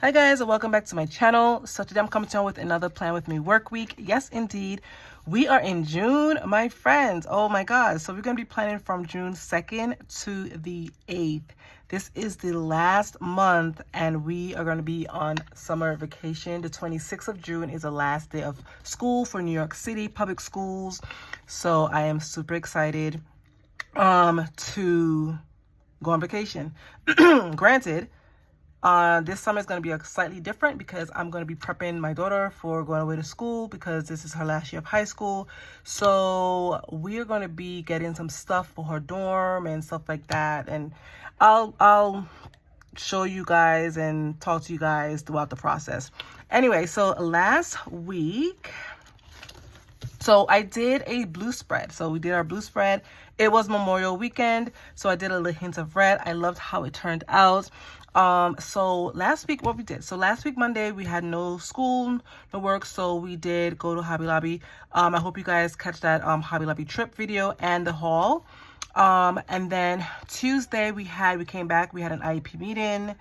Hi guys, and welcome back to my channel. So today I'm coming to you with another Plan With Me work week. Yes, indeed. We are in June, my friends. Oh my God. So we're going to be planning from June 2nd to the 8th. This is the last month and we are going to be on summer vacation. The 26th of June is the last day of school for New York City public schools. So I am super excited to go on vacation. Granted, this summer is going to be slightly different because I'm going to be prepping my daughter for going away to school because this is her last year of high school. So we are going to be getting some stuff for her dorm and stuff like that. And I'll show you guys and talk to you guys throughout the process. Anyway, so last week, so I did a blue spread. So we did our blue spread. It was Memorial Weekend, so I did a little hint of red. I loved how it turned out. So last week, what we did. So last week, Monday, we had no school, no work. So we did go to Hobby Lobby. I hope you guys catch that Hobby Lobby trip video and the haul. And then Tuesday, we came back. We had an IEP meeting.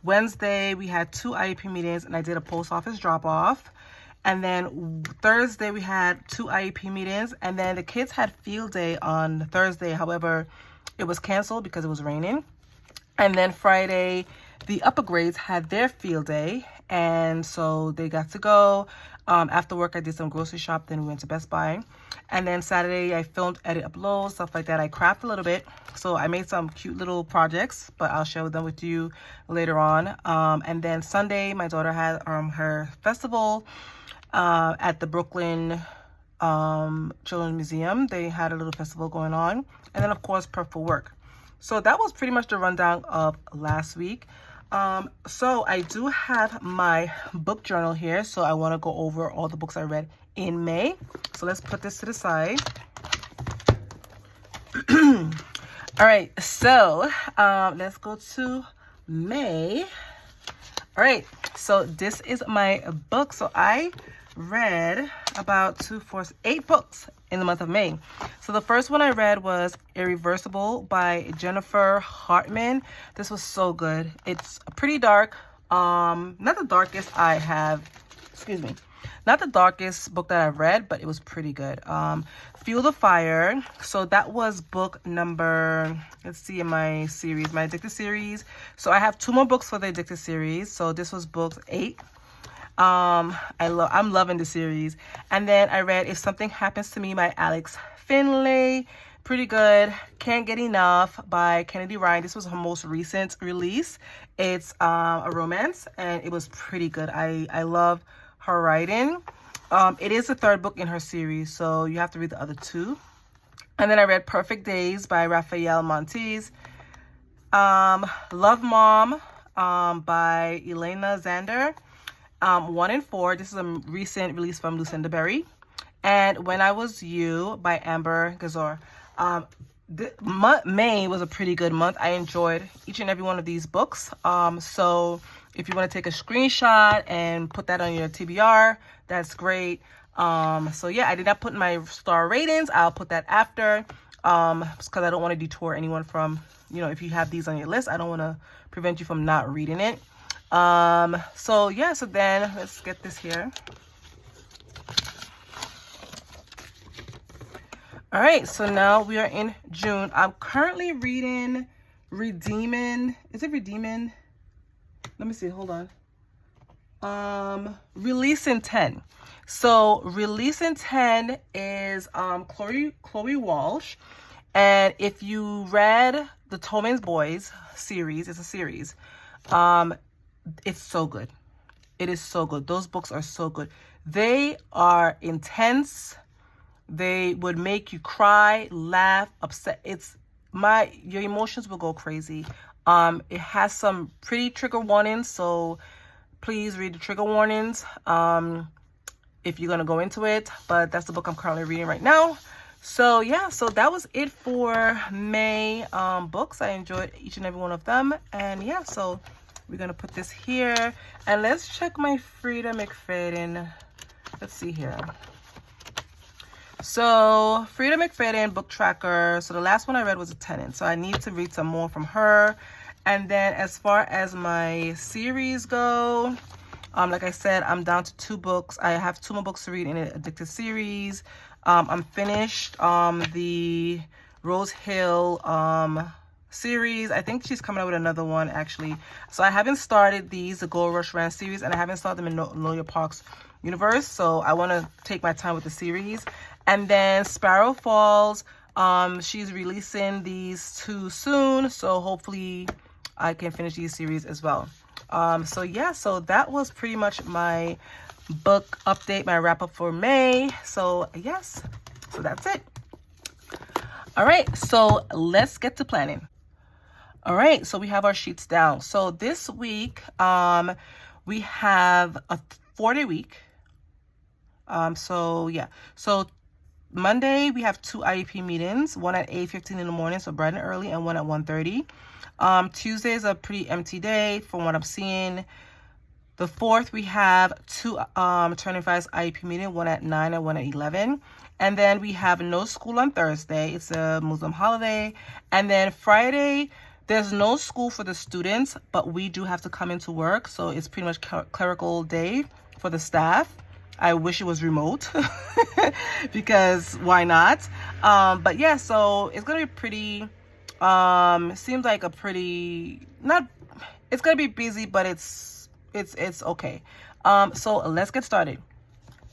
Wednesday, we had 2 IEP meetings, and I did a post office drop off. And then Thursday, we had 2 IEP meetings. And then the kids had field day on Thursday. However, it was canceled because it was raining. And then Friday, the upper grades had their field day. And so they got to go. After work, I did some grocery shop. Then we went to Best Buy. And then Saturday, I filmed, edit, upload, stuff like that. I crafted a little bit. So I made some cute little projects, but I'll share them with you later on. And then Sunday, my daughter had her festival at the Brooklyn Children's Museum. They had a little festival going on. And then, of course, prep for work. So that was pretty much the rundown of last week. So I do have my book journal here. So I want to go over all the books I read in May. So let's put this to the side. All right. So let's go to May. All right. So this is my book. So I read about 8 books in the month of May. So the first one I read was Irreversible by Jennifer Hartman. This was so good. It's pretty dark. Not the darkest not the darkest book that I've read, but it was pretty good. Fuel the Fire. So that was book number, let's see, in my series, my Addicted series. So I have 2 more books for the Addicted series. So this was book 8. I'm loving the series. And then I read If Something Happens to Me by Alex Finlay. Pretty good. Can't Get Enough by Kennedy Ryan. This was her most recent release. It's a romance and it was pretty good. I love her writing. It is the 3rd book in her series, so you have to read the other 2. And then I read Perfect Days by Rafael Montes. Love Mom by Elena Zander. 1 and 4. This is a recent release from Lucinda Berry. And When I Was You by Amber Gazor. May was a pretty good month. I enjoyed each and every one of these books. So if you want to take a screenshot and put that on your TBR, that's great. So yeah, I did not put my star ratings. I'll put that after because I don't want to detour anyone from, if you have these on your list, I don't want to prevent you from not reading it. So yeah, so then let's get this here. All right, so now we are in June. I'm currently reading Redeeming. Is it Redeeming? Let me see, hold on. Releasing 10. So Releasing 10 is Chloe Walsh. And if you read the Tolman's Boys series, it's a series. It's so good. It is so good. Those books are so good. They are intense. They would make you cry, laugh, upset. Your emotions will go crazy. It has some pretty trigger warnings, so please read the trigger warnings if you're going to go into it. But that's the book I'm currently reading right now. So yeah, so that was it for May books. I enjoyed each and every one of them. And yeah, so we're going to put this here. And let's check my Frida McFadden. Let's see here. So Frida McFadden book tracker. So the last one I read was A Tenant. So I need to read some more from her. And then as far as my series go, like I said, I'm down to 2 books. I have 2 more books to read in the Addicted series. I'm finished the Rose Hill series. I think she's coming out with another one actually. So I haven't started the Gold Rush Ranch series, and I haven't started them in Noya Park's universe. So I want to take my time with the series. And then Sparrow Falls, she's releasing these 2 soon, so hopefully I can finish these series as well. So yeah, so that was pretty much my book update, my wrap up for May. So yes, so that's it. All right, so let's get to planning. All right, so we have our sheets down. So this week, we have a 4-day week. So yeah, so Monday we have 2 IEP meetings, one at 8:15 in the morning, so bright and early, and one at 1:30. Tuesday is a pretty empty day from what I'm seeing. The 4th, we have 2 Turning Fives IEP meeting, one at 9 and one at 11. And then we have no school on Thursday. It's a Muslim holiday. And then Friday, there's no school for the students, but we do have to come into work. So it's pretty much clerical day for the staff. I wish it was remote because why not? But yeah, so it's going to be pretty, seems like a pretty, not, it's going to be busy, but it's okay. So let's get started.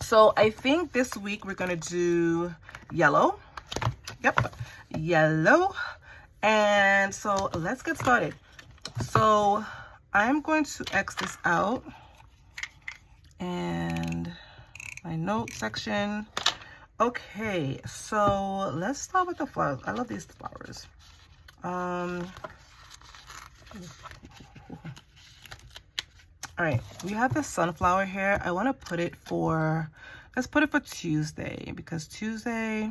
So I think this week we're going to do yellow. Yep, yellow. And so let's get started. So I'm going to X this out and my note section. Okay, so let's start with the flowers. I love these flowers. All right, we have the sunflower here. I want to put it for, let's put it for Tuesday, because Tuesday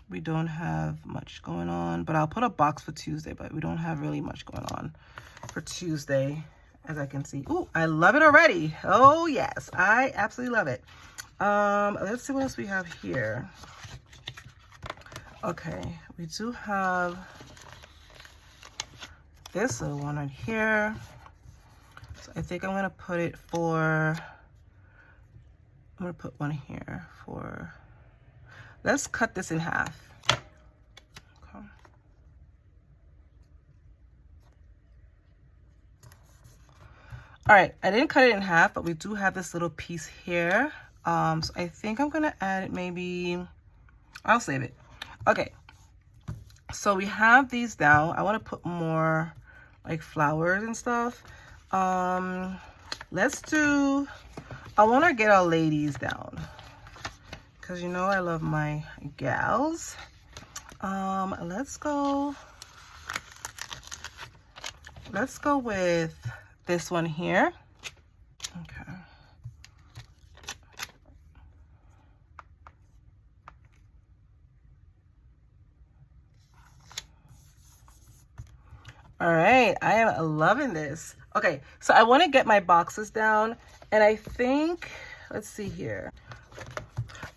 we don't have much going on, but I'll put a box for Tuesday, but we don't have really much going on for Tuesday, as I can see. Ooh, I love it already. Oh yes, I absolutely love it. Let's see what else we have here. Okay, we do have this little one right here. So I think I'm gonna put it for, I'm gonna put one here for, let's cut this in half. Okay. All right, I didn't cut it in half, but we do have this little piece here. So I think I'm gonna add it, maybe, I'll save it. Okay, so we have these down. I wanna put more like flowers and stuff. Let's do, I wanna get our ladies down, because you know I love my gals. Let's go with this one here. Okay. All right, I am loving this. Okay, so I want to get my boxes down, and I think, let's see here.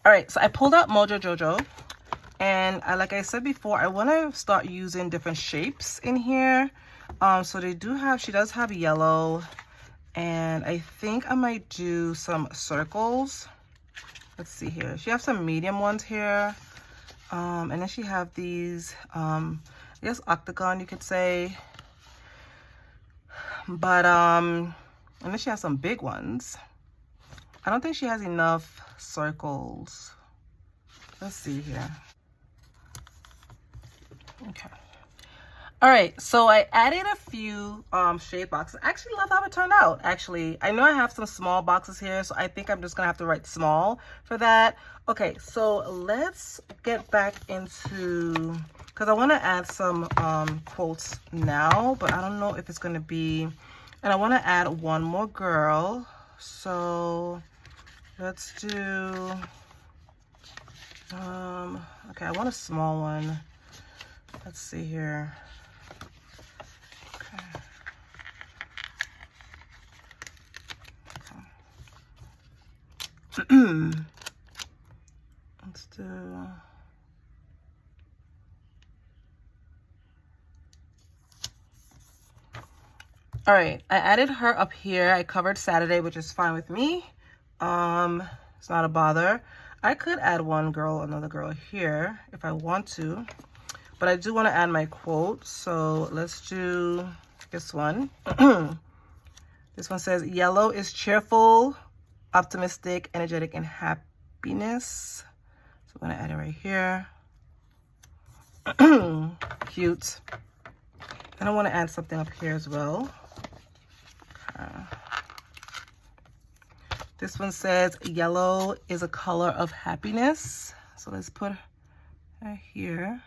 All right, so I pulled out Mojo Jojo, and like I said before, I want to start using different shapes in here. So they do have, she does have yellow, and I think I might do some circles. Let's see here. She has some medium ones here, and then she have these, I guess octagon, you could say. But and then she has some big ones. I don't think she has enough circles. Let's see here. Okay. All right, so I added a few shade boxes. I actually love how it turned out. Actually, I know I have some small boxes here, so I think I'm just gonna have to write small for that. Okay, so let's get back into, because I want to add some quotes now, but I don't know if it's going to be, and I want to add one more girl. So let's do, okay, I want a small one. Let's see here. Okay. Okay. Let's do, All right, I added her up here. I covered Saturday, which is fine with me. It's not a bother. I could add another girl here if I want to, but I do want to add my quote. So let's do this one. This one says, yellow is cheerful, optimistic, energetic, and happiness. So I'm going to add it right here. Cute. And I want to add something up here as well. This one says yellow is a color of happiness. So let's put her here.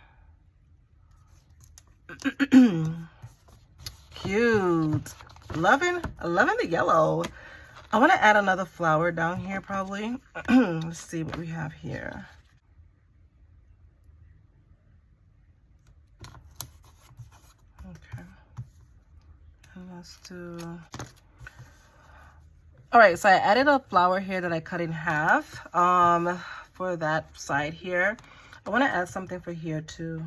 Cute. Loving the yellow. I want to add another flower down here probably. Let's see what we have here. Okay. And let's do... All right, so I added a flower here that I cut in half for that side here. I want to add something for here too.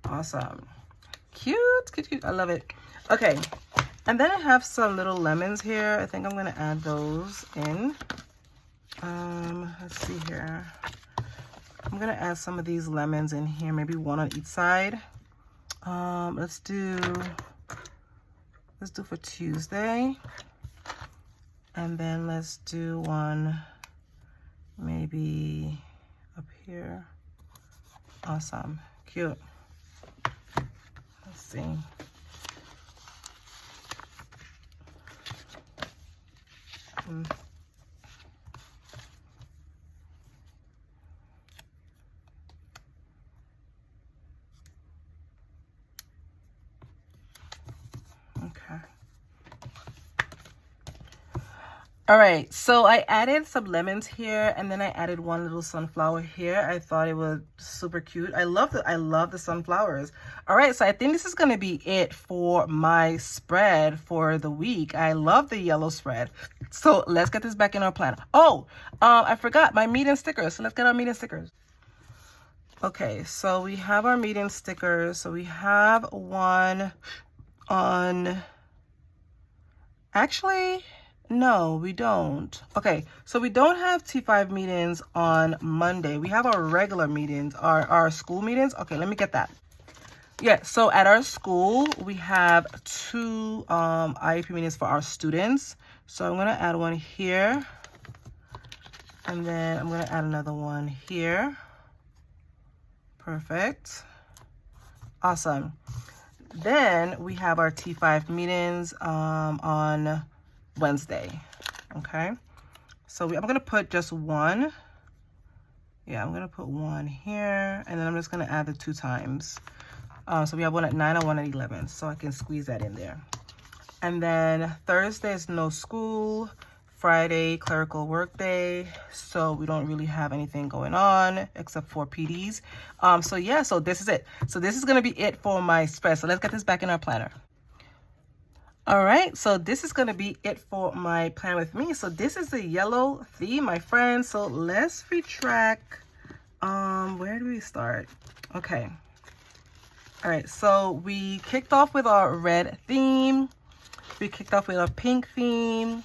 Awesome. Cute, cute, cute. I love it. Okay, and then I have some little lemons here. I think I'm going to add those in. Let's see here. I'm going to add some of these lemons in here, maybe one on each side. Let's do for Tuesday, and then let's do one maybe up here. Awesome. Cute. Let's see. Okay. All right, so I added some lemons here, and then I added one little sunflower here. I thought it was super cute. I love the sunflowers. All right, so I think this is going to be it for my spread for the week. I love the yellow spread. So let's get this back in our planner. Oh, I forgot my meeting stickers. So let's get our meeting stickers. Okay, so we have our meeting stickers. So we have one on, actually, no, we don't. Okay, so we don't have T5 meetings on Monday. We have our regular meetings, our school meetings. Okay, let me get that. Yeah, so at our school, we have 2 IEP meetings for our students. So I'm going to add one here. And then I'm going to add another one here. Perfect. Awesome. Then we have our T5 meetings on Wednesday. Okay, so I'm gonna put just one. Yeah, I'm gonna put one here, and then I'm just gonna add the 2 times. So we have one at 9 and one at 11, so I can squeeze that in there. And then Thursday is no school. Friday, clerical work day, so we don't really have anything going on except for PDs. So yeah, so this is it. So this is gonna be it for my spread. So let's get this back in our planner. All right, so this is gonna be it for my plan with me. So this is the yellow theme, my friends. So let's retract. Where do we start? Okay. All right, so we kicked off with our red theme. We kicked off with our pink theme.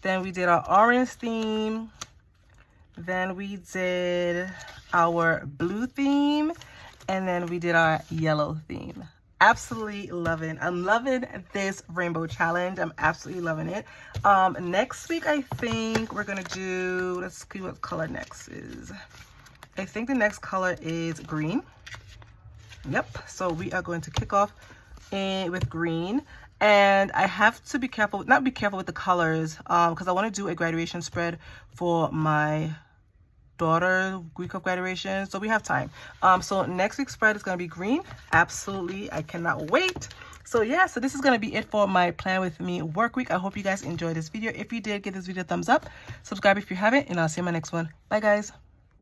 Then we did our orange theme. Then we did our blue theme. And then we did our yellow theme. Absolutely loving. I'm loving this rainbow challenge. I'm absolutely loving it. Next week, I think we're going to do, let's see what color next is. I think the next color is green. Yep. So we are going to kick off with green. And I have to be careful, not be careful with the colors, because I want to do a graduation spread for my daughter, week of graduation. So we have time. So next week's spread is going to be green. Absolutely. I cannot wait. So yeah, so this is going to be it for my plan with me work week. I hope you guys enjoyed this video. If you did, give this video a thumbs up. Subscribe if you haven't, and I'll see you in my next one. Bye, guys.